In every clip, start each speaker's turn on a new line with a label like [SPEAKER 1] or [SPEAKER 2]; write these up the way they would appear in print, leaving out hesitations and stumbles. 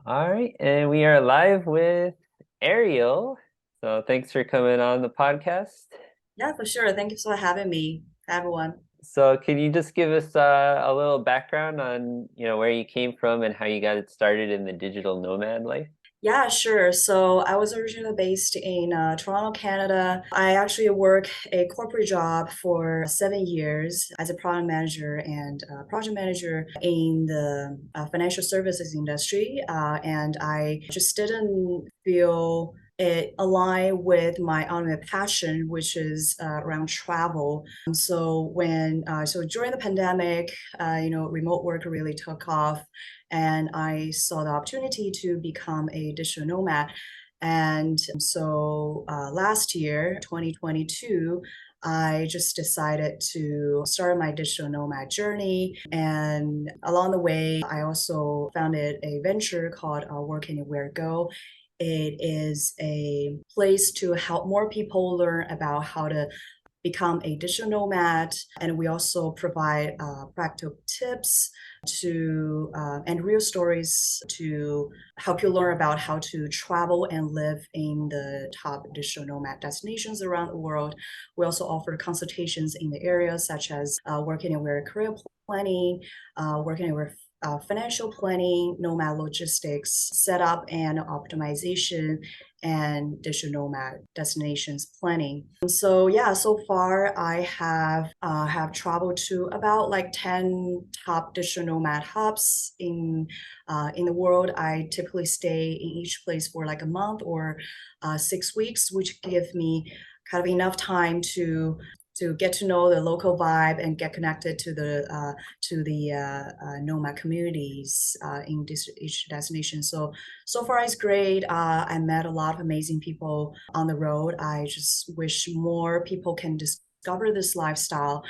[SPEAKER 1] All right, and we are live with Ariel. So thanks for coming on the podcast.
[SPEAKER 2] Yeah, for sure. Thank you for having me, everyone.
[SPEAKER 1] So can you just give us a little background on, where you came from and how you got it started in the digital nomad life?
[SPEAKER 2] Yeah, sure. So I was originally based in Toronto, Canada. I actually work a corporate job for 7 years as a product manager and project manager in the financial services industry. And I just didn't feel it aligned with my ultimate passion, which is around travel. So during the pandemic, remote work really took off, and I saw the opportunity to become a digital nomad. And so last year, 2022, I just decided to start my digital nomad journey. And along the way, I also founded a venture called WorkAnywhereGo. It is a place to help more people learn about how to become a digital nomad. And we also provide practical tips to and real stories to help you learn about how to travel and live in the top digital nomad destinations around the world. We also offer consultations in the areas such as working anywhere career planning, working anywhere financial planning, nomad logistics, setup and optimization, and digital nomad destinations planning. So yeah, so far I have traveled to about like 10 top digital nomad hubs in the world. I typically stay in each place for like a month or 6 weeks, which give me kind of enough time to get to know the local vibe and get connected to the nomad communities in each destination. So far it's great. I met a lot of amazing people on the road. I just wish more people can discover this lifestyle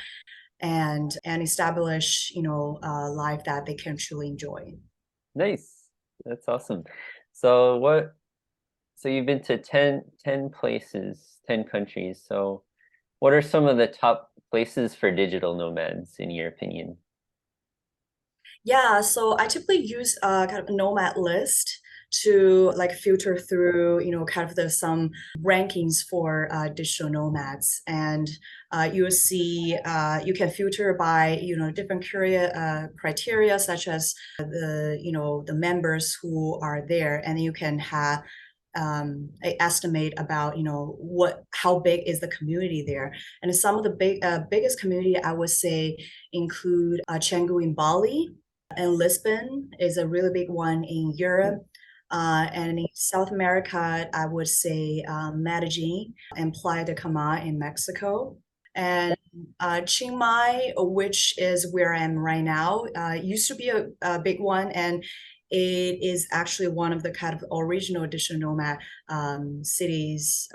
[SPEAKER 2] and establish a life that they can truly enjoy.
[SPEAKER 1] Nice. That's awesome. So so you've been to ten places, 10 countries. So what are some of the top places for digital nomads in your opinion?
[SPEAKER 2] Yeah, so I typically use kind of a nomad list to like filter through, kind of the some rankings for digital nomads, and you'll see you can filter by different criteria such as the members who are there, and you can have a estimate about what how big is the community there. And some of the biggest community I would say include Canggu in Bali, and Lisbon is a really big one in Europe. And in South America, I would say Medellin and Playa de Cama in Mexico. And Chiang Mai, which is where I am right now, used to be a big one, and it is actually one of the kind of original digital nomad cities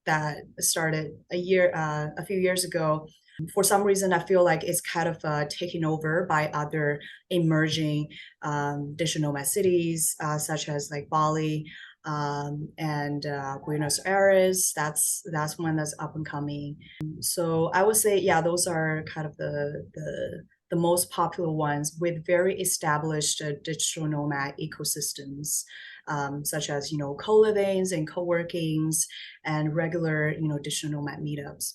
[SPEAKER 2] that started a few years ago. For some reason, I feel like it's kind of taken over by other emerging digital nomad cities, such as like Bali and Buenos Aires. That's one that's up and coming. So I would say, yeah, those are kind of the most popular ones with very established digital nomad ecosystems, such as co-livings and co-workings and regular digital nomad meetups.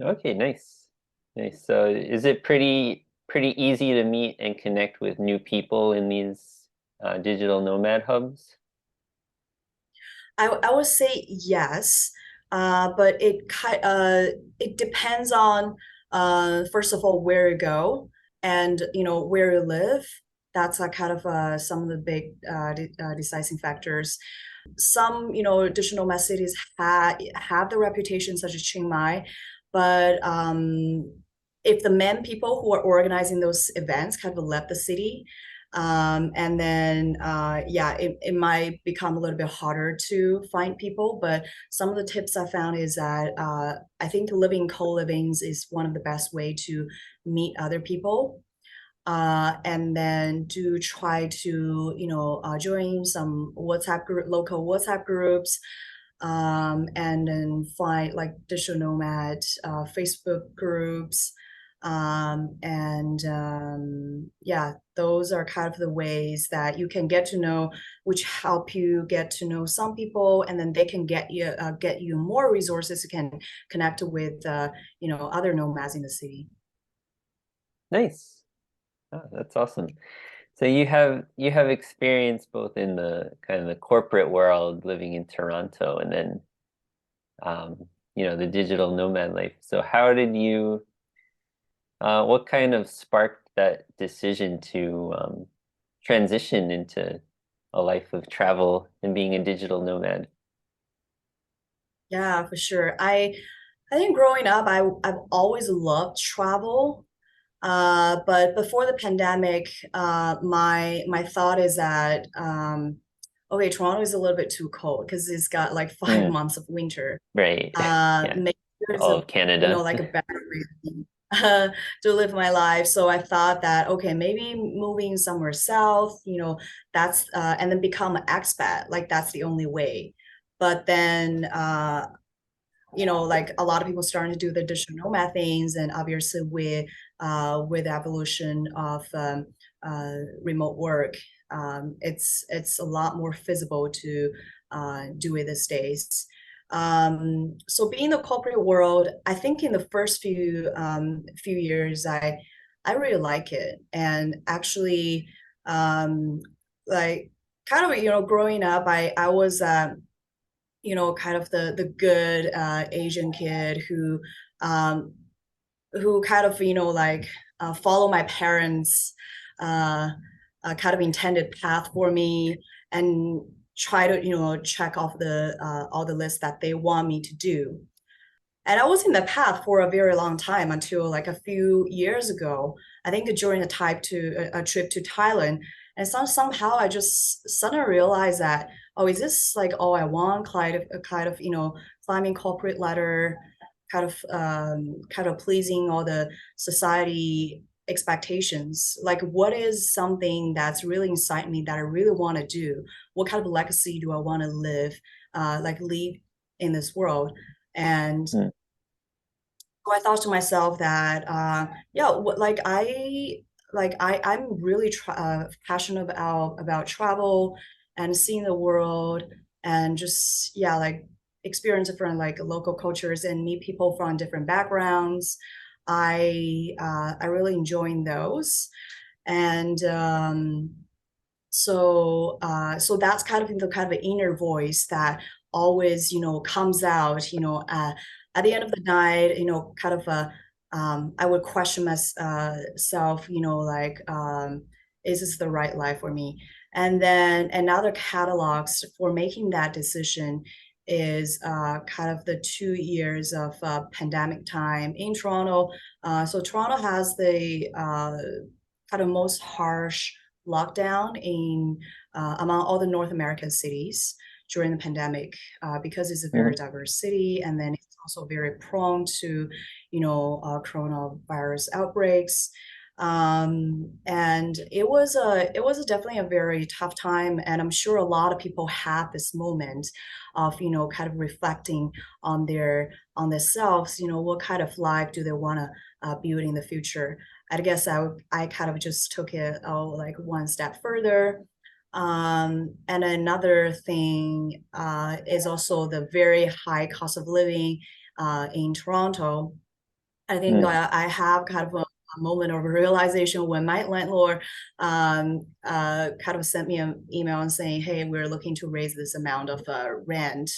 [SPEAKER 1] Okay, nice. Nice. So is it pretty easy to meet and connect with new people in these digital nomad hubs?
[SPEAKER 2] I would say yes, but it depends on first of all where you go and where you live. That's kind of some of the big deciding factors. Some additional cities have the reputation, such as Chiang Mai, but if the main people who are organizing those events kind of left the city, and then yeah, it might become a little bit harder to find people. But some of the tips I found is that I think living co-livings is one of the best way to meet other people, and then do try to join some local WhatsApp groups, and then find like digital nomad Facebook groups, Yeah, those are kind of the ways that you can get to know, which help you get to know some people, and then they can get you more resources. You can connect with other nomads in the city.
[SPEAKER 1] Nice. Oh, that's awesome. So you have experience both in the kind of the corporate world living in Toronto and then the digital nomad life. So how did you what kind of sparked that decision to transition into a life of travel and being a digital nomad?
[SPEAKER 2] Yeah, for sure. I think growing up, I've always loved travel. But before the pandemic, my thought is that okay, Toronto is a little bit too cold because it's got like five
[SPEAKER 1] Mm,
[SPEAKER 2] months of winter.
[SPEAKER 1] right. Yeah.
[SPEAKER 2] Maybe there's
[SPEAKER 1] All
[SPEAKER 2] a
[SPEAKER 1] of Canada.
[SPEAKER 2] like a better way uh, to live my life. So I thought that okay, maybe moving somewhere south, that's and then become an expat, like that's the only way. But then like a lot of people starting to do the digital nomad things, and obviously with the evolution of remote work, it's a lot more feasible to do it these days. So being in the corporate world, I think in the first few years, I really like it, and actually, like kind of growing up, I was kind of the good Asian kid um, who kind of like follow my parents' uh, kind of intended path for me, and try to check off the all the lists that they want me to do. And I was in the path for a very long time until like a few years ago. I think during a trip to Thailand, and somehow I just suddenly realized that, oh, is this like all I want? Kind of climbing corporate ladder, kind of pleasing all the society expectations. Like, what is something that's really inside me that I really want to do? What kind of legacy do I want to leave in this world? And
[SPEAKER 1] Mm,
[SPEAKER 2] so I thought to myself that yeah, I'm really passionate about travel and seeing the world, and just yeah, like experience different like local cultures and meet people from different backgrounds. I really enjoying those. And so that's kind of the kind of inner voice that always comes out at the end of the night, kind of I would question myself, like is this the right life for me? And then another catalogs for making that decision is kind of the 2 years of pandemic time in Toronto. So Toronto has the kind of most harsh lockdown in among all the North American cities during the pandemic, because it's a very
[SPEAKER 1] mhm.
[SPEAKER 2] diverse city, and then it's also very prone to, coronavirus outbreaks. And definitely a very tough time, and I'm sure a lot of people have this moment of kind of reflecting on themselves. What kind of life do they want to build in the future? I guess I kind of just took it like one step further. And another thing is also the very high cost of living in Toronto. I think
[SPEAKER 1] Mm,
[SPEAKER 2] I have kind of a moment of realization when my landlord kind of sent me an email and saying, "Hey, we're looking to raise this amount of rent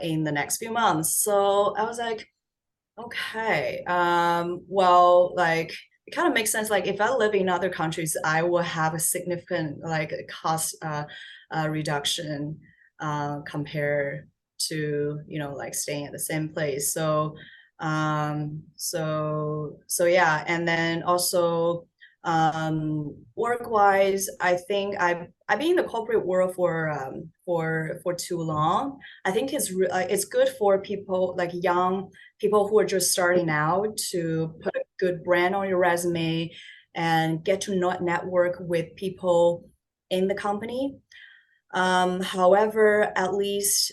[SPEAKER 2] in the next few months." So I was like, okay. Well, like it kind of makes sense. Like if I live in other countries, I will have a significant like cost reduction compared to like staying at the same place. So yeah, and then also work wise, I think I've been in the corporate world for too long. I think it's good for people like young people who are just starting out to put a good brand on your resume and get to network with people in the company. However, at least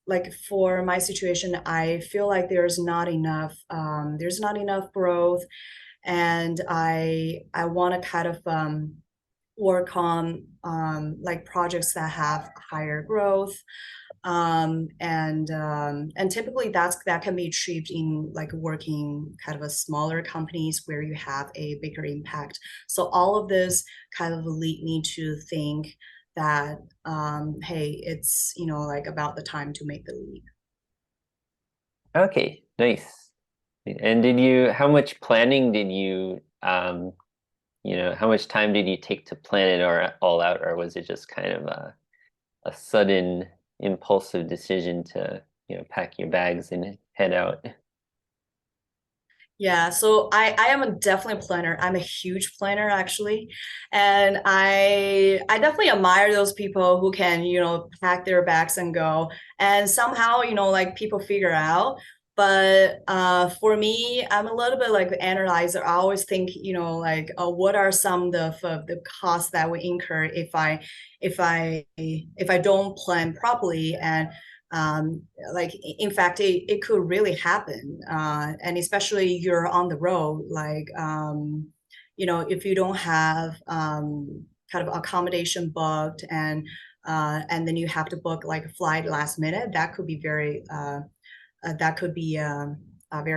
[SPEAKER 2] like for my situation, I feel like there's not enough growth, and I want to kind of work on like projects that have higher growth, and typically that can be achieved in like working kind of a smaller companies where you have a bigger impact. So all of this kind of lead me to think that hey, it's like about the time to make the leap.
[SPEAKER 1] Okay, nice. And how much planning did how much time did you take to plan it or all out, or was it just kind of a sudden impulsive decision to, pack your bags and head out?
[SPEAKER 2] Yeah, so I am definitely a planner. I'm a huge planner actually. And I definitely admire those people who can, pack their bags and go. And somehow, like people figure out. But for me, I'm a little bit like the analyzer. I always think, like what are some of the costs that we incur if I don't plan properly, and like in fact it could really happen, and especially you're on the road, like if you don't have kind of accommodation booked, and then you have to book like a flight last minute, that could be very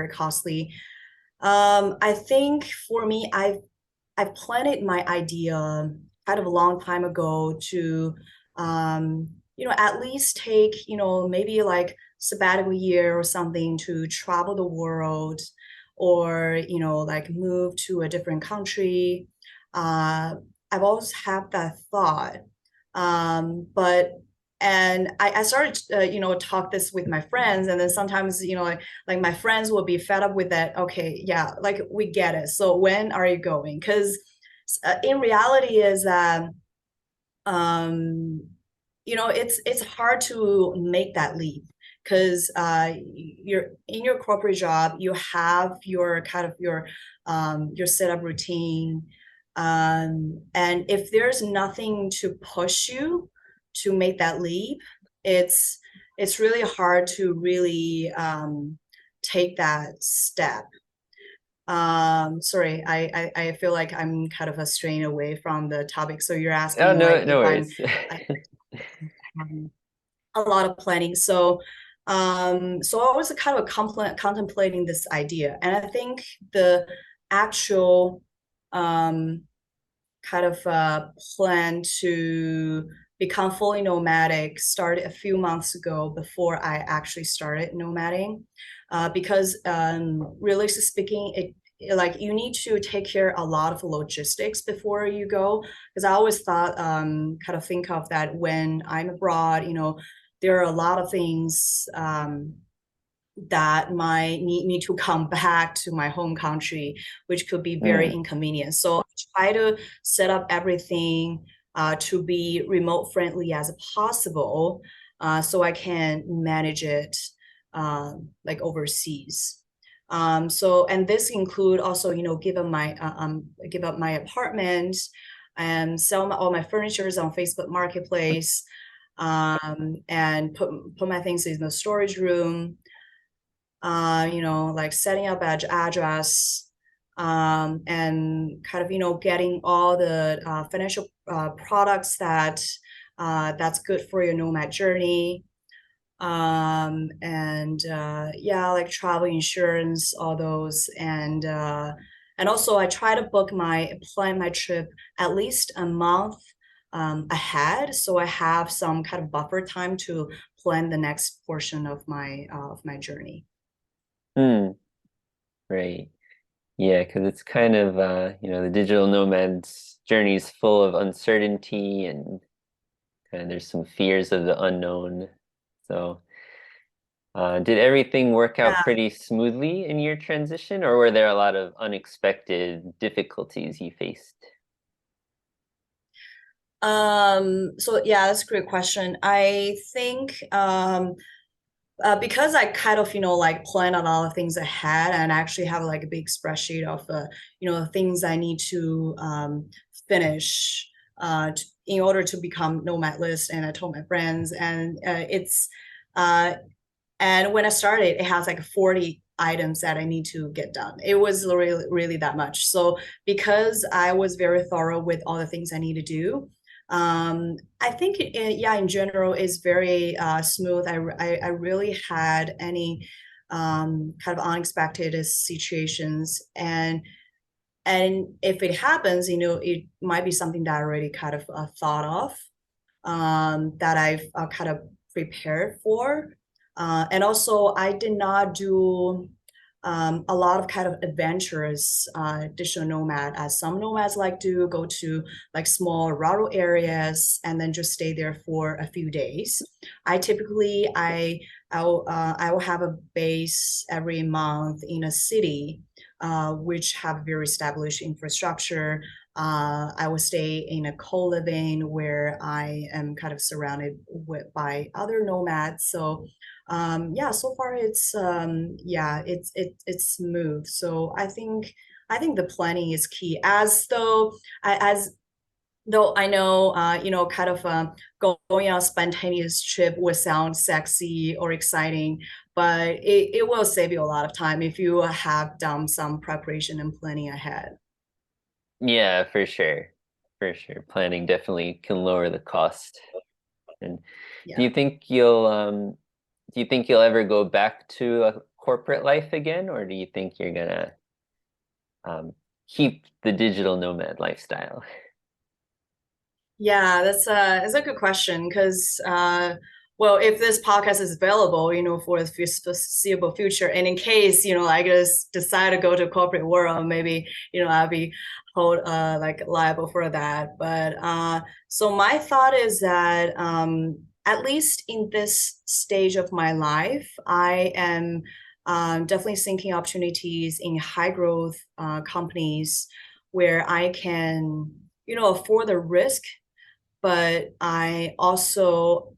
[SPEAKER 2] costly. I think for me, I've planned my idea kind of a long time ago to, at least take, maybe like sabbatical year or something to travel the world, or, like move to a different country. Uh, I've always had that thought. But and I started, talk this with my friends, and then sometimes, like my friends will be fed up with that. Okay, yeah, like we get it. So when are you going? Because in reality is that um, it's hard to make that leap, because you're in your corporate job, you have your kind of your setup routine, and if there's nothing to push you to make that leap, it's it's really hard to really take that step. Sorry, I feel like I'm kind of a straying away from the topic. So you're
[SPEAKER 1] Oh,
[SPEAKER 2] asking like
[SPEAKER 1] no, no
[SPEAKER 2] if
[SPEAKER 1] worries.
[SPEAKER 2] I having a lot of planning. So I was kind of contemplating this idea, and I think the actual um, kind of plan to become fully nomadic started a few months ago before I actually started nomading, because realistically speaking, like you need to take care a lot of logistics before you go, because I always thought, kind of think of that when I'm abroad, there are a lot of things that might need me to come back to my home country, which could be very
[SPEAKER 1] Mm,
[SPEAKER 2] inconvenient. So I try to set up everything to be remote friendly as possible, so I can manage it like overseas. And this include also, give up my apartment and sell all my furnitures on Facebook Marketplace, and put my things in the storage room, like setting up address, and kind of, getting all the financial products that's good for your nomad journey. And yeah, like travel insurance, all those, and also I try to plan my trip at least a month ahead, so I have some kind of buffer time to plan the next portion of my journey.
[SPEAKER 1] mm, right. Yeah, because it's kind of the digital nomad's journey is full of uncertainty and kind of there's some fears of the unknown. So, did everything work out
[SPEAKER 2] Yeah.
[SPEAKER 1] pretty smoothly in your transition, or were there a lot of unexpected difficulties you faced?
[SPEAKER 2] So yeah, that's a great question. I think because I kind of, like plan a lot of things ahead, and actually have like a big spreadsheet of, things I need to finish in order to become nomad list. And I told my friends, and Uh, and when I started, it has like 40 items that I need to get done. It was really, really that much. So because I was very thorough with all the things I need to do, I think yeah, in general, is very smooth. I really had any kind of unexpected situations, and if it happens, it might be something that I already kind of thought of, that I've kind of prepared for. And also, I did not do a lot of kind of adventurous digital nomad, as some nomads like to go to like small rural areas and then just stay there for a few days. I typically I will have a base every month in a city, which have very established infrastructure. I will stay in a co-living where I am kind of surrounded by other nomads. So yeah, so far it's smooth. So I think the planning is key. As though I know, kind of going on a spontaneous trip would sound sexy or exciting, but it will save you a lot of time if you have done some preparation and planning ahead.
[SPEAKER 1] Yeah, for sure. For sure. Planning definitely can lower the cost. And do
[SPEAKER 2] Yeah.
[SPEAKER 1] you think you'll ever go back to a corporate life again, or do you think you're gonna um, keep the digital nomad lifestyle?
[SPEAKER 2] Yeah, that's a good question because well, if this podcast is available, for the foreseeable future, and in case I just decide to go to corporate world, maybe I'll be hold like liable for that. But so my thought is that at least in this stage of my life, I am definitely seeking opportunities in high growth companies where I can afford the risk, but I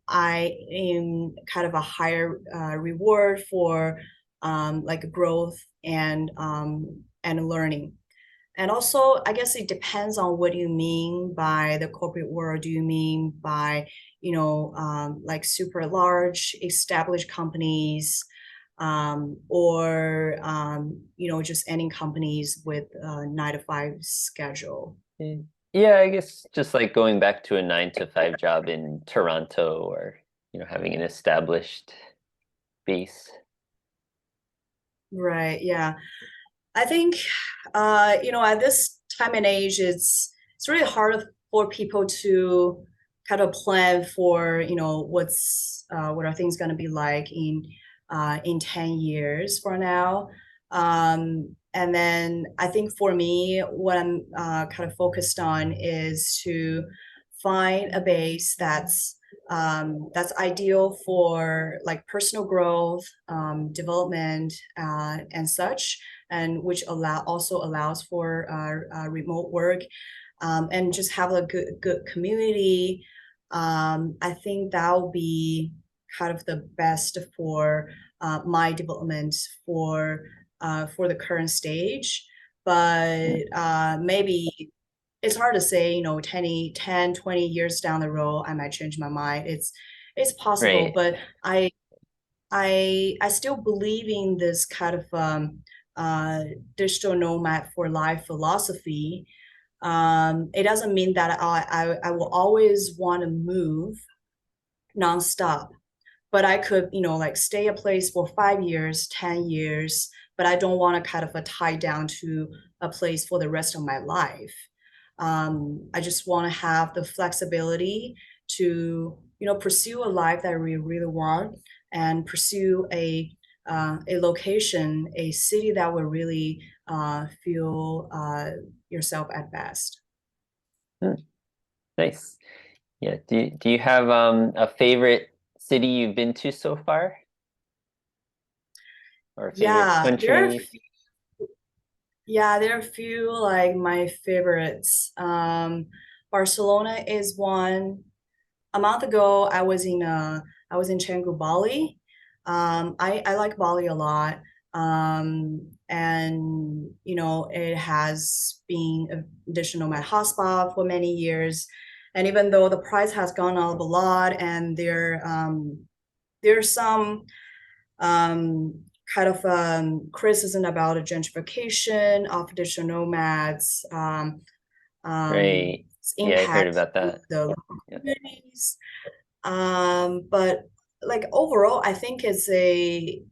[SPEAKER 2] am kind of a higher reward for like growth and learning. And also, I guess it depends on what you mean by the corporate world. Do you mean by like super large established companies, or just any companies with a 9 to 5 schedule?
[SPEAKER 1] Mm. Yeah, I guess just like going back to a 9 to 5 job in Toronto or, having an established base.
[SPEAKER 2] Right. Yeah. I think, at this time and age, it's really hard for people to kind of plan for, what are things going to be like in 10 years from now. And then I think for me, what I'm kind of focused on is to find a base that's ideal for like personal growth, development, and such, and which also allows for remote work, and just have a good community. I think that will be kind of the best for my development for the current stage. But maybe it's hard to say, 20 years down the road, I might change my mind. It's possible,
[SPEAKER 1] Right.
[SPEAKER 2] but I still believe in this kind of digital nomad for life philosophy. It doesn't mean that I will always want to move nonstop, but I could, like stay a place for 5 years, 10 years, but I don't want to kind of tie down to a place for the rest of my life. I just want to have the flexibility to, pursue a life that I really want, and pursue a location, a city that will really feel yourself at best.
[SPEAKER 1] Hmm, nice. Yeah. Do you have a favorite city you've been to so far? Or a favorite
[SPEAKER 2] Yeah,
[SPEAKER 1] country?
[SPEAKER 2] there are a few like my favorites. Barcelona is one. A month ago, I was in Canggu, Bali. I like Bali a lot. And it has been a additional my hotspot for many years. And even though the price has gone up a lot, and there's some um, kind of criticism about the gentrification of digital nomads,
[SPEAKER 1] Right.
[SPEAKER 2] its
[SPEAKER 1] Yeah, I heard
[SPEAKER 2] impact
[SPEAKER 1] about
[SPEAKER 2] to
[SPEAKER 1] that.
[SPEAKER 2] the local
[SPEAKER 1] Yeah.
[SPEAKER 2] communities. But like overall, I think it's a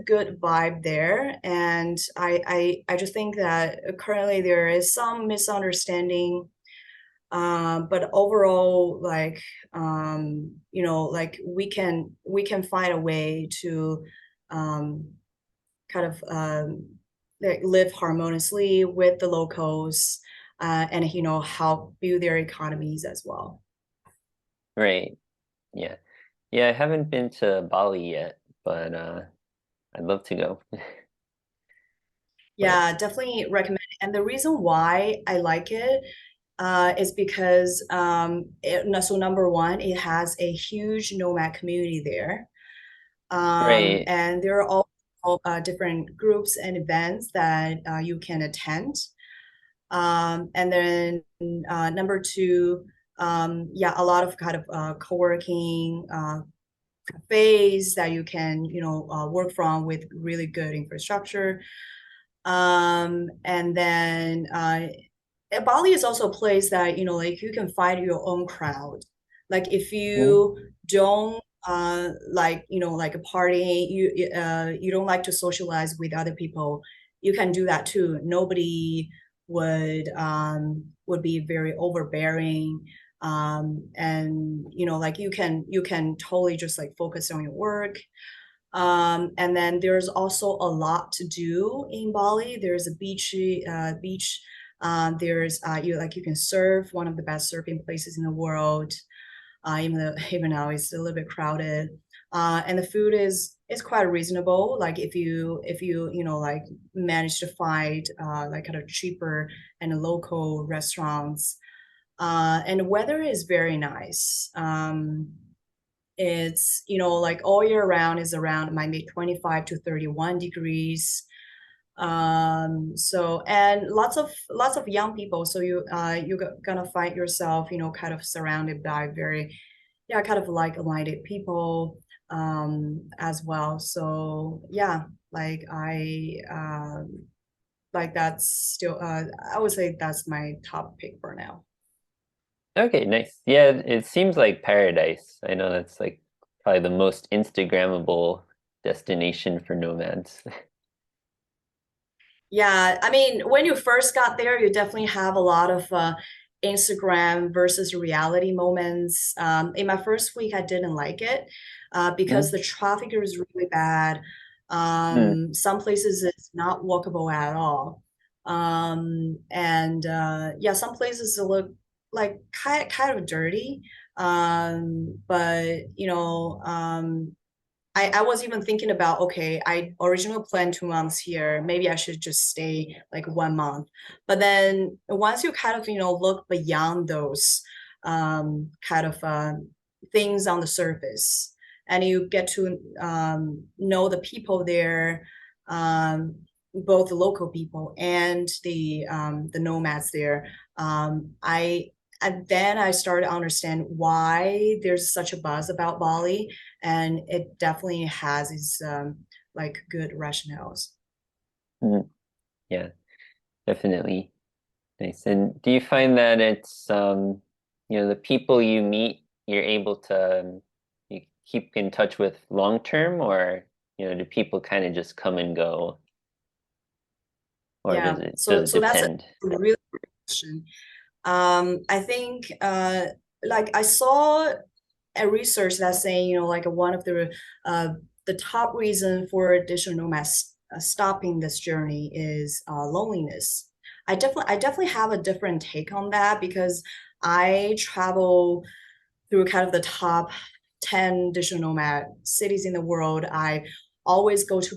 [SPEAKER 2] good vibe there, and I just think that currently there is some misunderstanding. But overall, like like we can find a way to um, kind of like live harmoniously with the locals, and help build their economies as well.
[SPEAKER 1] Right. Yeah. Yeah, I haven't been to Bali yet, but I'd love to go. But
[SPEAKER 2] Yeah, definitely recommend it. And the reason why I like it is because so number one, it has a huge nomad community there.
[SPEAKER 1] right.
[SPEAKER 2] And there are all different groups and events that you can attend. And then number two, yeah, a lot of kind of co-working cafes that you can, work from with really good infrastructure. And then Bali is also a place that, like you can find your own crowd. Like if
[SPEAKER 1] Mhm.
[SPEAKER 2] you don't like, like a party, you don't like to socialize with other people, you can do that too. Nobody would be very overbearing. And like you can totally just like focus on your work. And then there's also a lot to do in Bali. There's a beach. There's you can surf, one of the best surfing places in the world. Even though even now it's a little bit crowded. And the food is quite reasonable. Like if you like manage to find like kind of cheaper and local restaurants. And the weather is very nice. It's, like all year round is around maybe 25 to 31 degrees. So and lots of young people. So you're gonna find yourself, kind of surrounded by very, yeah, kind of like-minded people as well. So yeah, like like that's still I would say that's my top pick for now.
[SPEAKER 1] Okay, nice. Yeah, it seems like paradise. I know that's like probably the most Instagrammable destination for nomads.
[SPEAKER 2] Yeah, I mean, when you first got there, you definitely have a lot of Instagram versus reality moments. In my first week, I didn't like it because
[SPEAKER 1] Mm,
[SPEAKER 2] the traffic was really bad.
[SPEAKER 1] mm,
[SPEAKER 2] Some places it's not walkable at all. And yeah, some places look like kind of dirty. But I was even thinking about, okay, I originally planned 2 months here. Maybe I should just stay like 1 month. But then once you kind of, look beyond those kind of things on the surface, and you get to know the people there, um, both the local people and the nomads there. I and then I started to understand why there's such a buzz about Bali, and it definitely has its like good rationales.
[SPEAKER 1] mm. Yeah, definitely. Nice. And do you find that it's the people you meet, you're able to you keep in touch with long term, or do people kind of just come and go, or does
[SPEAKER 2] Yeah,
[SPEAKER 1] it does
[SPEAKER 2] so
[SPEAKER 1] it
[SPEAKER 2] so that's a
[SPEAKER 1] depend?
[SPEAKER 2] really good question. I think like I saw a research that's saying, like one of the top reason for digital nomads stopping this journey is loneliness. I definitely have a different take on that because I travel through kind of the top 10 digital nomad cities in the world. I always go to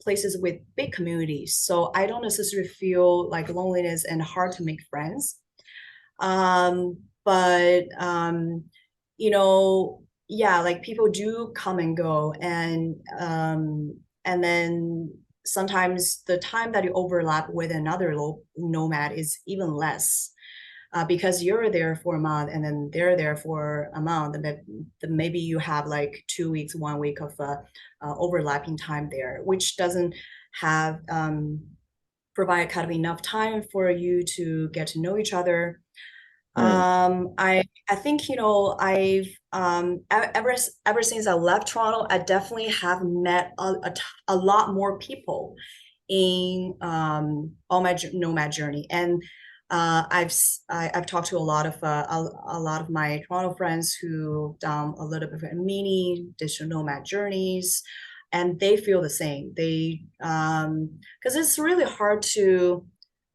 [SPEAKER 2] places with big communities. So I don't necessarily feel like loneliness and hard to make friends. But yeah, like people do come and go, and then sometimes the time that you overlap with another nomad is even less. because you're there for a month and then they're there for a month, and then maybe you have like 2 weeks, 1 week of overlapping time there, which doesn't have provide kind of enough time for you to get to know each other.
[SPEAKER 1] Mm,
[SPEAKER 2] I think ever since I left Toronto, I definitely have met a lot more people in all my nomad journey, and I've talked to a lot of my Toronto friends who done a little bit of mini digital nomad journeys, and they feel the same. They because it's really hard to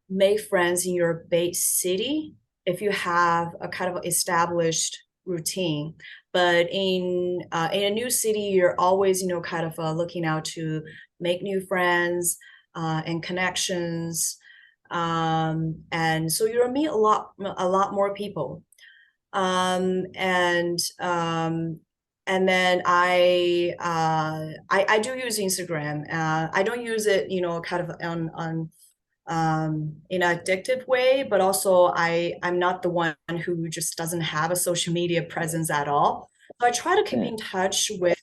[SPEAKER 2] make friends in your base city if you have a kind of established routine. But in a new city, you're always kind of looking out to make new friends and connections, and so you'll meet a lot more people. And then I do use Instagram. I don't use it, kind of on in an addictive way, but also I'm not the one who just doesn't have a social media presence at all. So I try to keep
[SPEAKER 1] mm,
[SPEAKER 2] in touch with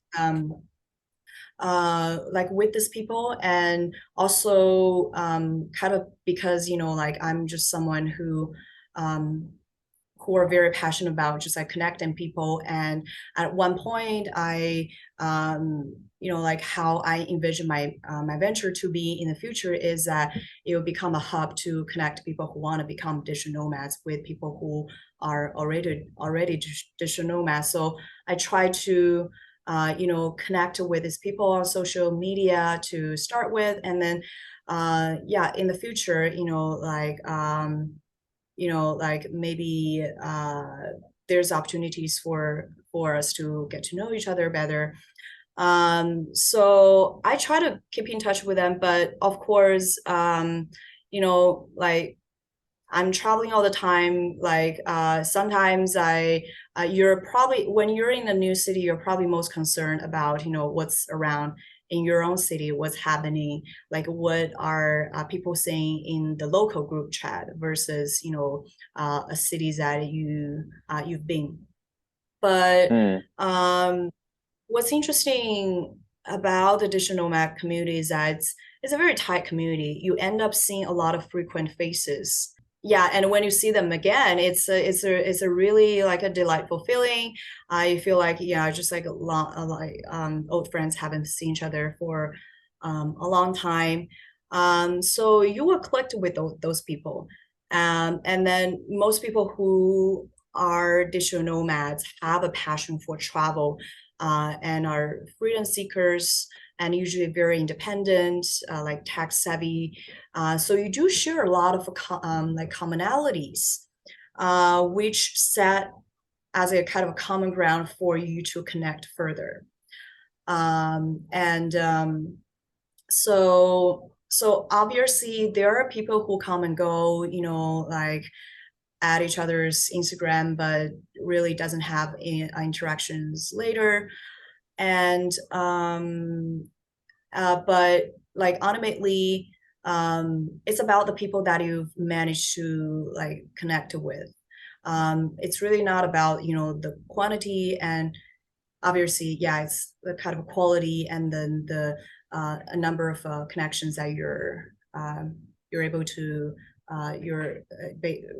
[SPEAKER 2] like with these people, and also kind of because like I'm just someone um who are very passionate about just like connecting people. And at one point, like how I envision my venture to be in the future is that it will become a hub to connect people who want to become digital nomads with people who are already digital nomads. So I try to connect with these people on social media to start with, and then yeah, in the future, like maybe there's opportunities for us to get to know each other better. So I try to keep in touch with them, but of course, like I'm traveling all the time. Like sometimes you're probably when you're in a new city, you're probably most concerned about what's around in your own city, what's happening, like what are people saying in the local group chat versus a city that you've been. But
[SPEAKER 1] mm.
[SPEAKER 2] what's interesting about the digital nomad community is that it's a very tight community. You end up seeing a lot of frequent faces. Yeah, and when you see them again, it's a really like a delightful feeling. I feel like just like old friends haven't seen each other for a long time. So you will click with those people, and then most people who are digital nomads have a passion for travel, and are freedom seekers and usually very independent, like tech savvy. So you do share a lot of like commonalities, which set as a kind of a common ground for you to connect further. And so obviously there are people who come and go, like at each other's Instagram, but really doesn't have interactions later. And but like ultimately, it's about the people that you've managed to like connect with. It's really not about the quantity, and obviously, yeah, it's the kind of quality and then the a number of connections that you're able to your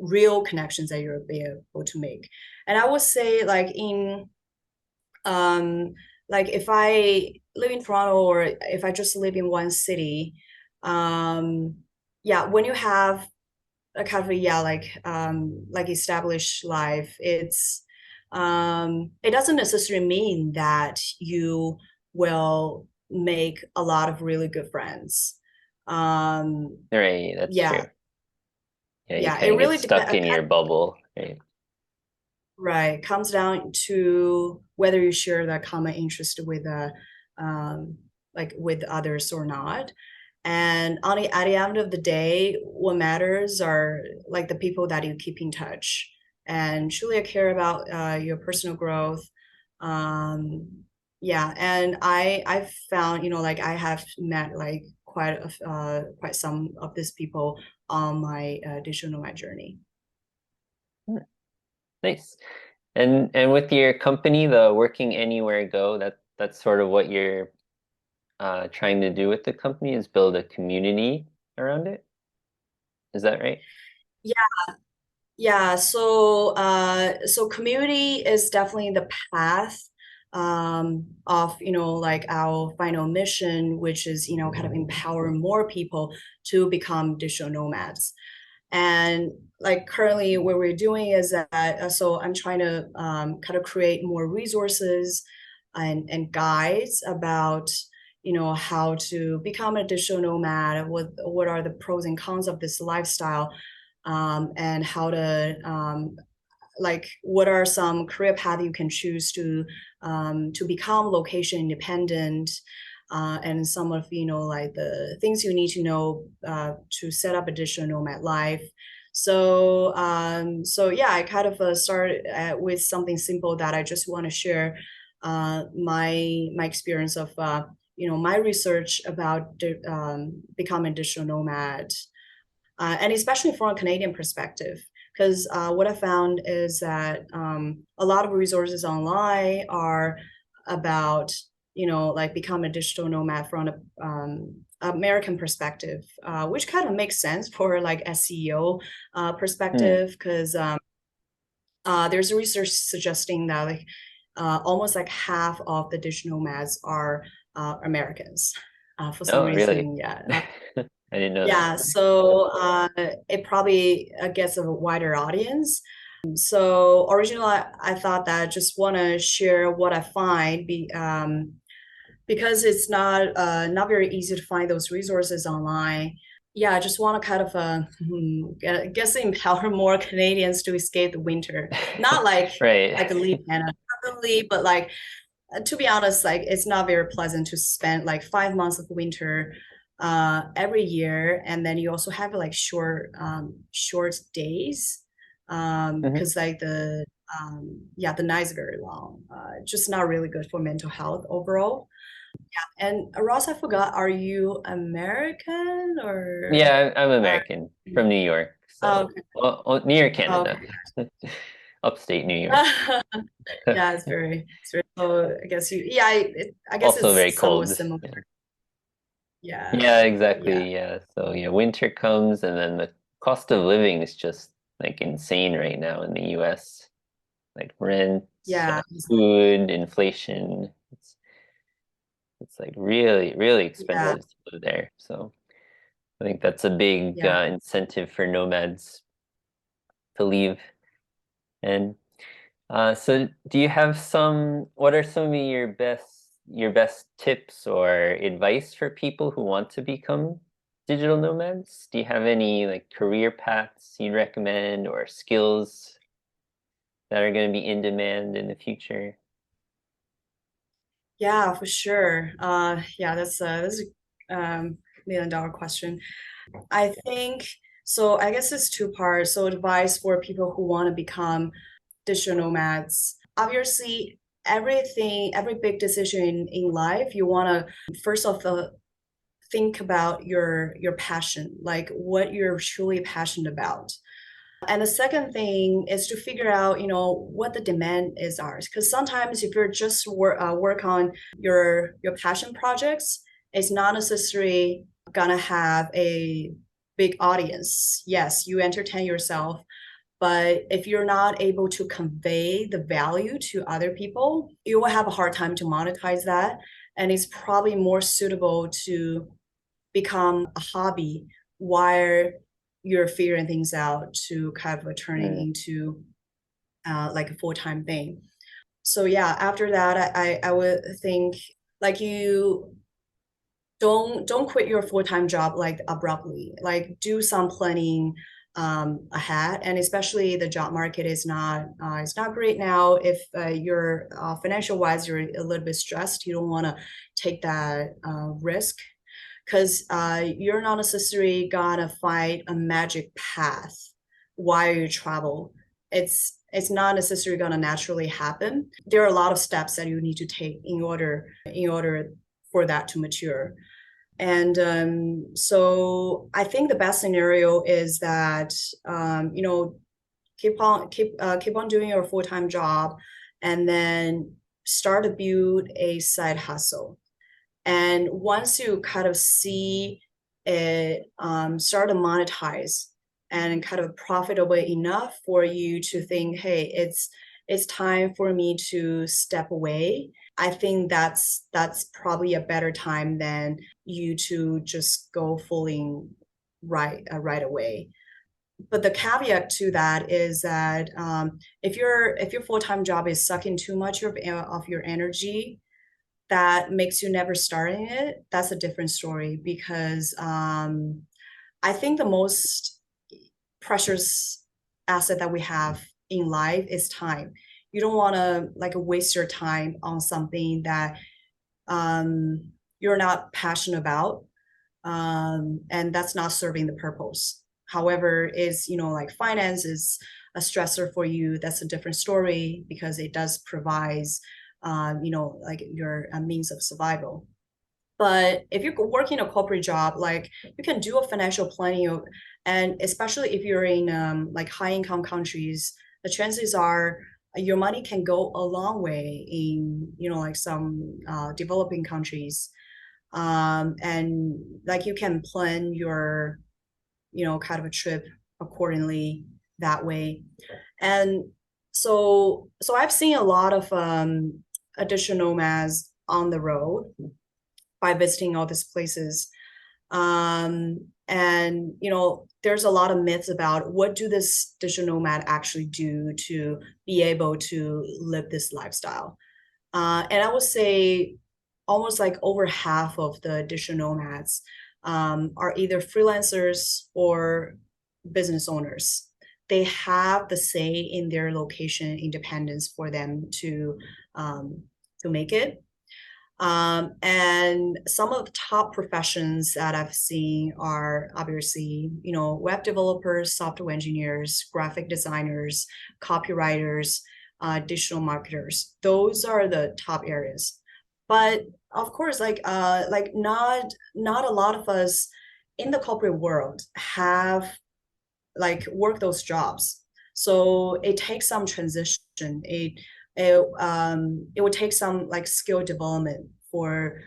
[SPEAKER 2] real connections that you're able to make. And I would say um like if I live in Toronto or if I just live in one city, um yeah, when you have a kind of yeah like established life, it doesn't necessarily mean that you will make a lot of really good friends. um
[SPEAKER 1] Right, that's
[SPEAKER 2] yeah
[SPEAKER 1] true. Yeah, you
[SPEAKER 2] yeah,
[SPEAKER 1] kind
[SPEAKER 2] it
[SPEAKER 1] of get
[SPEAKER 2] really
[SPEAKER 1] stuck
[SPEAKER 2] depends.
[SPEAKER 1] in your bubble, right?
[SPEAKER 2] Right. Comes down to whether you share that common interest with like with others or not. And at the end of the day, what matters are like the people that you keep in touch and truly care about your personal growth. Yeah, and I've found, like I have met like quite some of these people on my digital nomad journey.
[SPEAKER 1] Nice. And with your company, the Working Anywhere Go, that's sort of what you're trying to do with the company is build a community around it. Is that right?
[SPEAKER 2] Yeah, so community is definitely the path of like our final mission, which is kind of empower more people to become digital nomads. And like currently, what we're doing is that so I'm trying to kind of create more resources and guides about how to become a digital nomad, what are the pros and cons of this lifestyle, and how to like what are some career path you can choose to become location independent, and some of like the things you need to know to set up a digital nomad life. So yeah, I kind of started with something simple that I just want to share my experience of my research about becoming digital nomad, and especially from a Canadian perspective. Because what I found is that a lot of resources online are about, like become a digital nomad from an American perspective, which kind of makes sense for like SEO
[SPEAKER 1] Hmm.
[SPEAKER 2] perspective, because there's research suggesting that like almost like half of the digital nomads are Americans. For some
[SPEAKER 1] Oh, really?
[SPEAKER 2] reason, yeah.
[SPEAKER 1] I didn't know that.
[SPEAKER 2] Yeah, so it probably gets a wider audience. So originally, I thought that I just want to share what I find, because it's not very easy to find those resources online. Yeah, I just want to kind of guess empower more Canadians to escape the winter. Not
[SPEAKER 1] Right.
[SPEAKER 2] like leave Canada permanently, but like to be honest, like it's not very pleasant to spend like 5 months of winter every year, and then you also have like short days
[SPEAKER 1] Mhm.
[SPEAKER 2] because like the night is very long. Just not really good for mental health overall. And Ross, I forgot, are you American or
[SPEAKER 1] Yeah, I'm
[SPEAKER 2] are
[SPEAKER 1] American from New York,
[SPEAKER 2] oh,
[SPEAKER 1] so well, near Canada,
[SPEAKER 2] okay.
[SPEAKER 1] upstate New York.
[SPEAKER 2] Yeah, it's very so I guess I guess
[SPEAKER 1] Also
[SPEAKER 2] it's
[SPEAKER 1] very
[SPEAKER 2] somewhat
[SPEAKER 1] cold.
[SPEAKER 2] similar.
[SPEAKER 1] Yeah.
[SPEAKER 2] Yeah.
[SPEAKER 1] Yeah,
[SPEAKER 2] Yeah.
[SPEAKER 1] exactly. Yeah. So yeah, winter comes and then the cost of living is just like insane right now in the US. Like rent,
[SPEAKER 2] Yeah.
[SPEAKER 1] food, inflation. It's like really, really
[SPEAKER 2] Yeah.
[SPEAKER 1] expensive to live there. So I think that's a big
[SPEAKER 2] Yeah.
[SPEAKER 1] incentive for nomads to leave. And so do you have what are some of your best tips or advice for people who want to become digital nomads? Do you have any like career paths you'd recommend or skills that are going to be in demand in the future?
[SPEAKER 2] Yeah, for sure. Yeah, that's a million-dollar question. I think so. I guess it's two parts. So advice for people who want to become digital nomads. Obviously, every big decision in life, you want to first of all think about your passion, like what you're truly passionate about. And the second thing is to figure out, what the demand is ours. Because sometimes if you're just work on your passion projects, it's not necessarily gonna have a big audience. Yes, you entertain yourself, but if you're not able to convey the value to other people, you will have a hard time to monetize that. And it's probably more suitable to become a hobby while you're figuring things out to kind of turning
[SPEAKER 1] Mm,
[SPEAKER 2] into like a full-time thing. So yeah, after that, I would think like you don't quit your full-time job like abruptly. Like do some planning ahead, and especially the job market is not it's not great now. If you're financial wise, you're a little bit stressed, you don't want to take that risk, because you're not necessarily gonna find a magic path while you travel. It's not necessarily gonna naturally happen. There are a lot of steps that you need to take in order for that to mature. And so I think the best scenario is that keep on doing your full-time job, and then start to build a side hustle. And once you kind of see it start to monetize and kind of profitable enough for you to think, hey, it's time for me to step away. I think that's probably a better time than you to just go fully right away. But the caveat to that is that if your full-time job is sucking too much of your energy, that makes you never starting it, that's a different story. Because I think the most precious asset that we have in life is time. You don't want to like waste your time on something that you're not passionate about, and that's not serving the purpose. However, is like finance is a stressor for you, that's a different story because it does provide like your means of survival. But if you're working a corporate job, like you can do a financial planning and especially if you're in like high income countries, the chances are your money can go a long way in like some developing countries. And like you can plan your kind of a trip accordingly that way. And so I've seen a lot of additional nomads on the road by visiting all these places. And there's a lot of myths about what do this digital nomad actually do to be able to live this lifestyle. And I would say almost like over half of the digital nomads are either freelancers or business owners. They have the say in their location independence for them to make it. And some of the top professions that I've seen are obviously, web developers, software engineers, graphic designers, copywriters, digital marketers. Those are the top areas. But of course, like not a lot of us in the corporate world have like work those jobs. So it takes some transition. It would take some like skill development for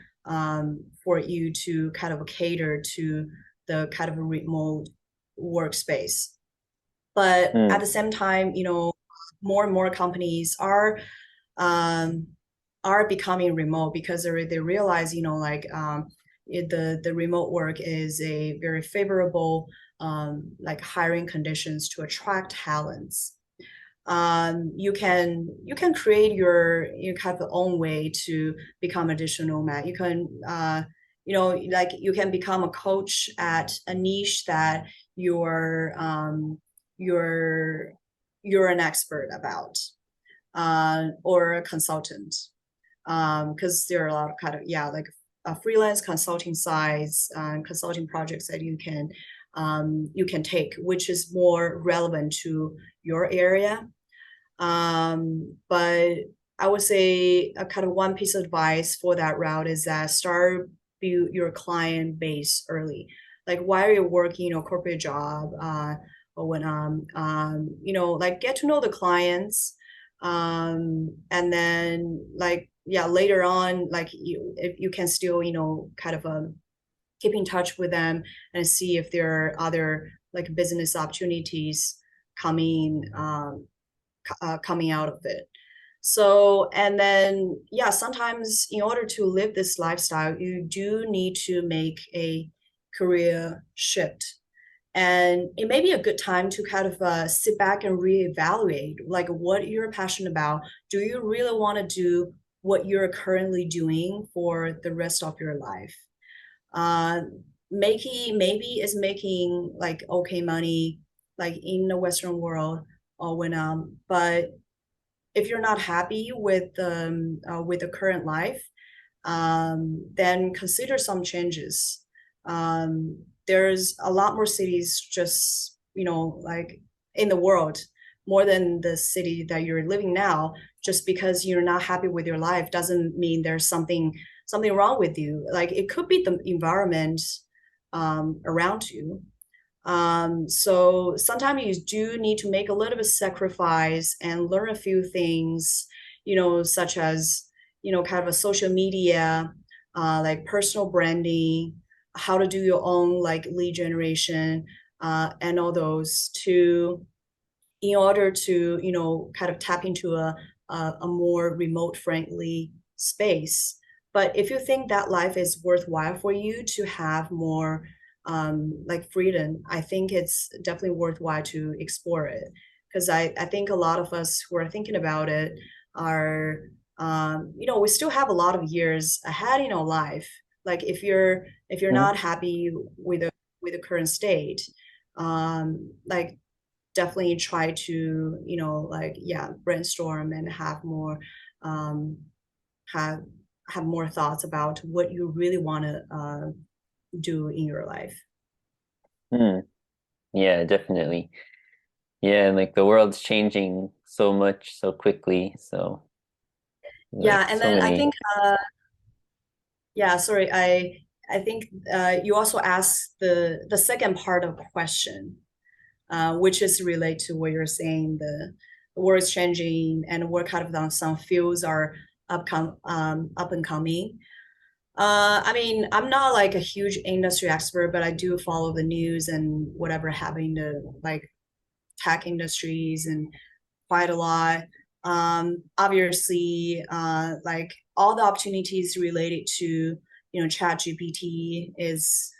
[SPEAKER 2] you to kind of cater to the kind of a remote workspace. But at
[SPEAKER 1] Mm.
[SPEAKER 2] the same time, more and more companies um, are becoming remote because they realize, the remote work is a very favorable like hiring conditions to attract talents. You can create your kind of own way to become a digital nomad. You can like you can become a coach at a niche that you're you're you're an expert about, or a consultant, because there are a lot of kind of like freelance consulting sites and consulting projects that you can take, which is more relevant to your area. But I would say a kind of one piece of advice for that route is that start build your client base early. Like while you're working a corporate job, or when like get to know the clients, and then like later on, like if you can still kind of keep in touch with them and see if there are other like business opportunities coming coming out of it. So, and then, sometimes in order to live this lifestyle, you do need to make a career shift. And it may be a good time to kind of sit back and reevaluate like what you're passionate about. Do you really want to do what you're currently doing for the rest of your life? Uh, maybe is making like okay money like in the Western world, or when but if you're not happy with the current life, then consider some changes. There's a lot more cities just like in the world, more than the city that you're living now. Just because you're not happy with your life doesn't mean there's something wrong with you. Like it could be the environment around you. So sometimes you do need to make a little bit of sacrifice and learn a few things, such as, kind of a social media, like personal branding, how to do your own like lead generation, and all those to in order to kind of tap into a more remote friendly space. But if you think that life is worthwhile for you to have more like freedom, I think it's definitely worthwhile to explore it. Because I think a lot of us who are thinking about it are we still have a lot of years ahead in our life. Like if you're
[SPEAKER 1] Mhm.
[SPEAKER 2] not happy with the current state, like definitely try to like yeah, brainstorm and um have have more thoughts about what you really want to do in your life.
[SPEAKER 1] Hmm. Yeah, definitely. Yeah, and like the world's changing so much so quickly. So
[SPEAKER 2] Yeah,
[SPEAKER 1] like
[SPEAKER 2] and
[SPEAKER 1] so
[SPEAKER 2] then I
[SPEAKER 1] many.
[SPEAKER 2] think yeah, sorry, I think you also asked the second part of the question, which is related to what you're saying, the world is changing and what kind of some fields are up and coming. I mean, I'm not like a huge industry expert, but I do follow the news and whatever happening to like tech industries and quite a lot. Obviously, like all the opportunities related to Chat GPT is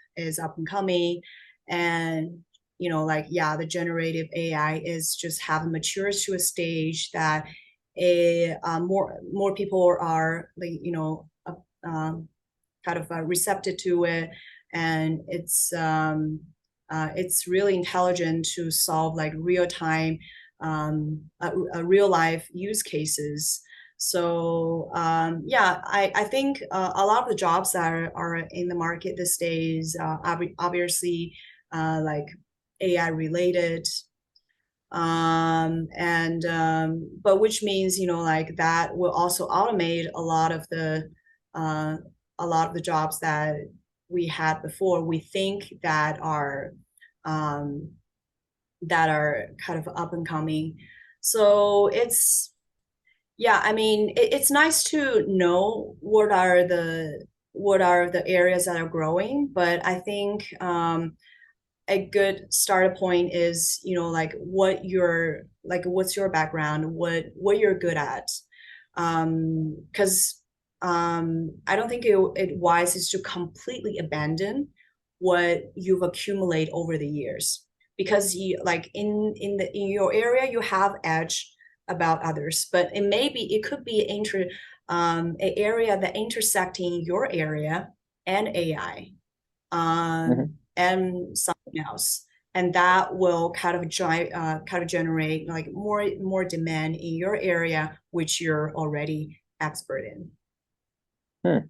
[SPEAKER 2] up and coming, and like yeah, the generative AI is just have matured to a stage that more people are like um, kind of receptive to it, and it's really intelligent to solve like real time a real life use cases. So yeah, I think a lot of the jobs that are in the market these days obviously like AI related, and but which means like that will also automate uh, a lot of the jobs that we had before we think um, that are kind of up and coming. So it's yeah, I mean it's nice to know what are the areas that are growing, but I think a good starter point is like what's your background, what you're good at, because I don't think it wise is to completely abandon what you've accumulated over the years, because you like in your area you have edge about others, but it could be an area that intersecting your area and AI,
[SPEAKER 1] Mhm.
[SPEAKER 2] and something else, and that will kind of generate like more demand in your area, which you're already expert in.
[SPEAKER 1] Hmm.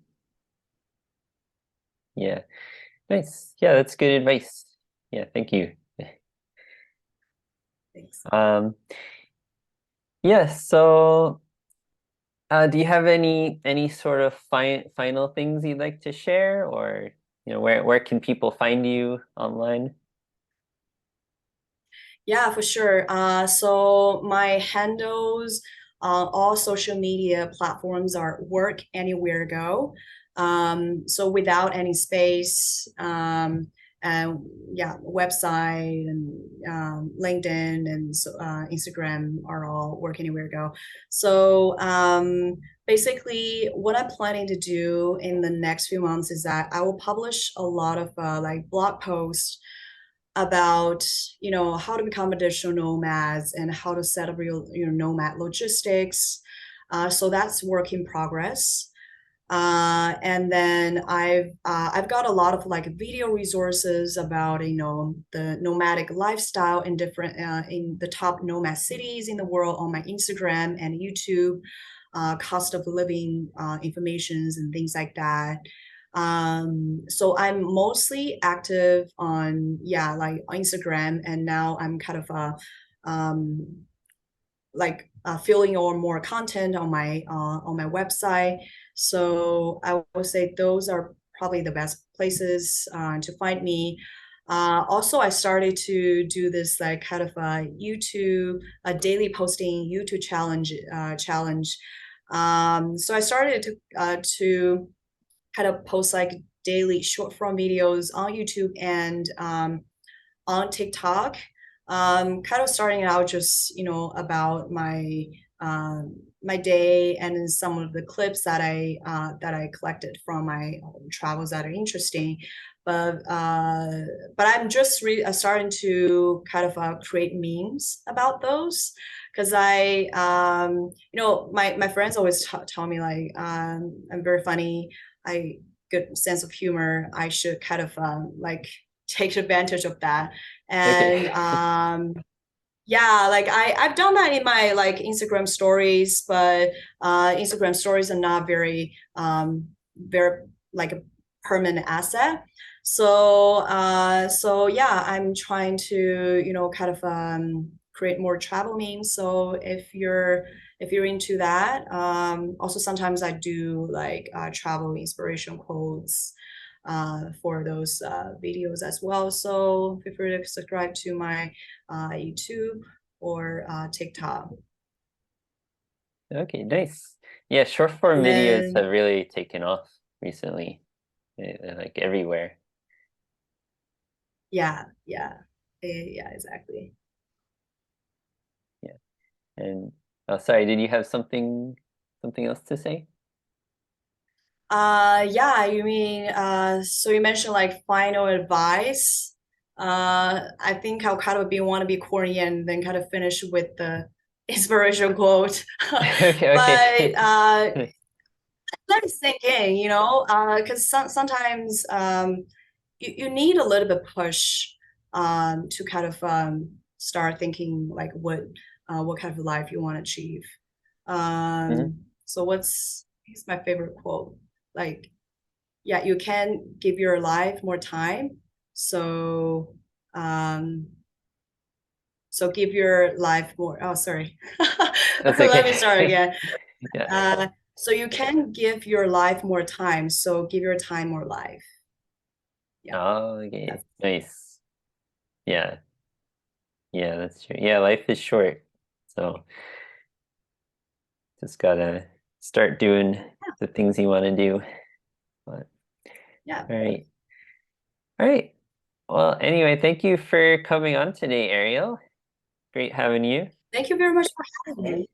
[SPEAKER 1] Yeah. Nice. Yeah, that's good advice. Yeah, thank you.
[SPEAKER 2] Thanks.
[SPEAKER 1] Um, yeah, so do you have any sort of final things you'd like to share, or where can people find you online?
[SPEAKER 2] Yeah, for sure. So my handles, all social media platforms are WorkAnywhereGo. So without any space, and yeah, website and LinkedIn and so, Instagram are all WorkAnywhereGo. So basically, what I'm planning to do in the next few months is that I will publish a lot of like blog posts about how to become a digital nomads and how to set up real nomad logistics. So that's work in progress. And then I've got a lot of like video resources about the nomadic lifestyle in different in the top nomad cities in the world on my Instagram and YouTube, cost of living informations and things like that. So I'm mostly active on yeah like Instagram, and now I'm kind of um, like filling on more content on my website. So I would say those are probably the best places to find me. Also, I started to do this like kind of a daily posting YouTube challenge. So I started to kind of post like daily short form videos on YouTube and on TikTok. Kind of starting out just about my day and then some of the clips that I collected from my travels that are interesting. But I'm just starting to kind of create memes about those because my friends always tell me like I'm very funny. I good sense of humor. I should kind of like take advantage of that. And
[SPEAKER 1] Okay.
[SPEAKER 2] yeah, like I've done that in my like Instagram stories, but Instagram stories are not very like a permanent asset. So yeah, I'm trying to kind of create more travel memes. So if you're into that, also sometimes I do like travel inspiration quotes for those videos as well. So feel free to subscribe to my YouTube or TikTok.
[SPEAKER 1] Okay, nice. Yeah, short form
[SPEAKER 2] And
[SPEAKER 1] videos
[SPEAKER 2] then
[SPEAKER 1] have really taken off recently, they're like everywhere.
[SPEAKER 2] yeah, exactly.
[SPEAKER 1] Yeah. And oh, sorry, did you have something else to say?
[SPEAKER 2] Yeah, you mean so you mentioned like final advice. I think I'll kind of be want to be corny and then kind of finish with the inspiration quote. But
[SPEAKER 1] Okay, okay.
[SPEAKER 2] let me sink in, because sometimes you need a little bit push to kind of start thinking like what kind of life you want to achieve.
[SPEAKER 1] Mhm.
[SPEAKER 2] So what's my favorite quote? Like, yeah, you can give your life more time. So um, so give your life more. Oh, sorry.
[SPEAKER 1] That's
[SPEAKER 2] Let me start
[SPEAKER 1] okay.
[SPEAKER 2] again.
[SPEAKER 1] Yeah.
[SPEAKER 2] So you can give your life more time. So give your time more life. Yeah,
[SPEAKER 1] Oh,
[SPEAKER 2] that's
[SPEAKER 1] okay. Nice. Yeah. Yeah, that's true. Yeah, life is short. So just gotta start doing the things you want to do. But,
[SPEAKER 2] yeah.
[SPEAKER 1] all right. All right. Well, anyway, thank you for coming on today, Ariel. Great having you.
[SPEAKER 2] Thank you very much for having me.